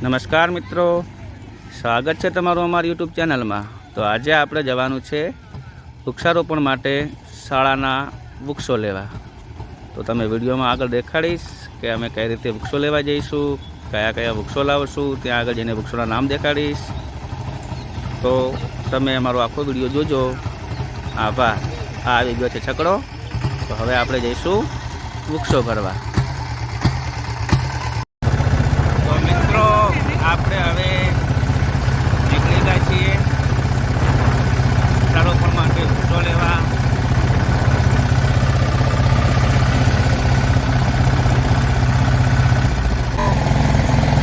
નમસ્કાર મિત્રો, સ્વાગત છે તમારું અમારી યુટ્યુબ ચેનલમાં। તો આજે આપણે જવાનું છે વૃક્ષારોપણ માટે શાળાના વૃક્ષો લેવા। તો તમે વિડીયોમાં આગળ દેખાડીશ કે અમે કઈ રીતે વૃક્ષો લેવા જઈશું, કયા કયા વૃક્ષો લાવશું, ત્યાં આગળ જઈને વૃક્ષોના નામ દેખાડીશ। તો તમે અમારો આખો વિડીયો જોજો। આભાર। આ આવી ગયો છે છકડો, તો હવે આપણે જઈશું વૃક્ષો ભરવા। તો મિત્રો આપણે હવે નીકળી ગયા છીએ વૃક્ષારોપણ માટે વૃક્ષો લેવા।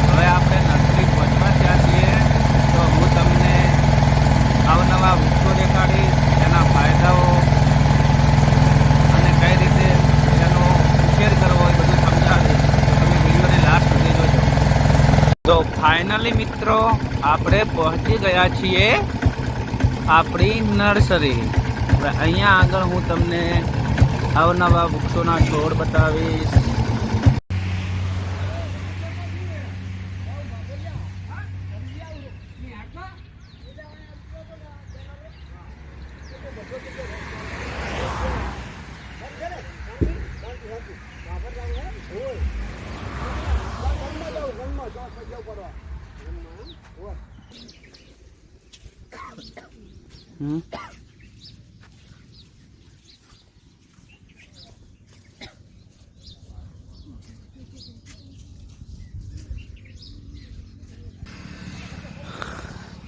હવે આપણે નર્સરી પહોંચવા ત્યાં છીએ, તો હું તમને અવનવા વૃક્ષો દેખાડીશ, તેના ફાયદાઓ અને કઈ રીતે તેનો ઉછેર કરવો એ બધું સમજાવીશ। તો તમે વિડીયોને લાસ્ટ સુધી જોજો। તો ફાઇનલી મિત્રો આપણે પહોંચી ગયા છીએ આપણી નર્સરી। હવે અહીંયા આગળ હું તમને અવનવા વૃક્ષોના છોડ બતાવીશ।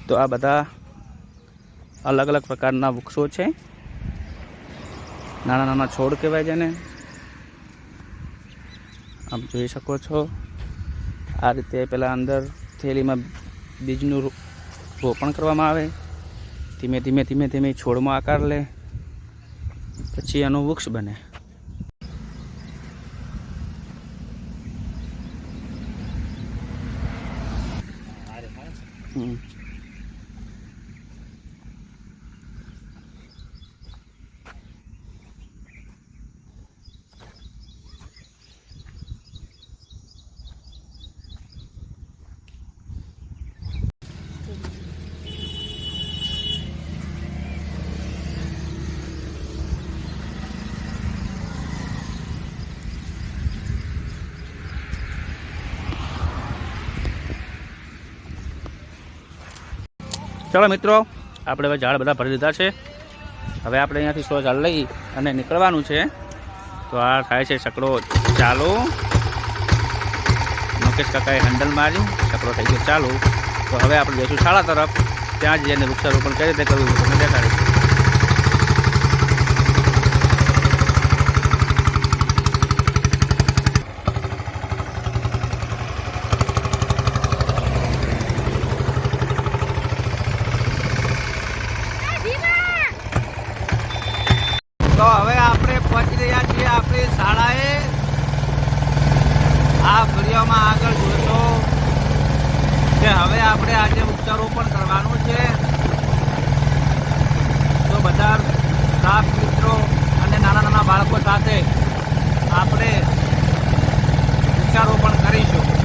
તો આ બધા અલગ અલગ પ્રકારના વૃક્ષો છે, નાના નાના છોડ કહેવાય જેને। આપ જોઈ શકો છો આ રીતે પહેલાં અંદર થેલીમાં બીજનું રોપણ કરવામાં આવે, ધીમે ધીમે ધીમે ધીમે છોડમાં આકાર લે, પછી એનું વૃક્ષ બને। ચલો મિત્રો, આપણે હવે ઝાડ બધા ભરી દીધા છે। હવે આપણે અહીંયાથી 100 ઝાડ લઈ અને નીકળવાનું છે। તો આ થાય છે છકડો ચાલુ। મુકેશ કાકાએ હેન્ડલ માર્યું, છકડો થઈ ગયો ચાલુ। તો હવે આપણે જઈશું શાળા તરફ, ત્યાં જઈને વૃક્ષારોપણ કઈ રીતે કરવું તમને દેખાડીશું। તો હવે આપણે પહોંચી રહ્યા છીએ આપણી શાળાએ। આ વિડીયોમાં આગળ જોશો કે હવે આપણે આજે વૃક્ષારોપણ કરવાનું છે। તો બધા સ્ટાફ મિત્રો અને નાના નાના બાળકો સાથે આપણે વૃક્ષારોપણ કરીશું।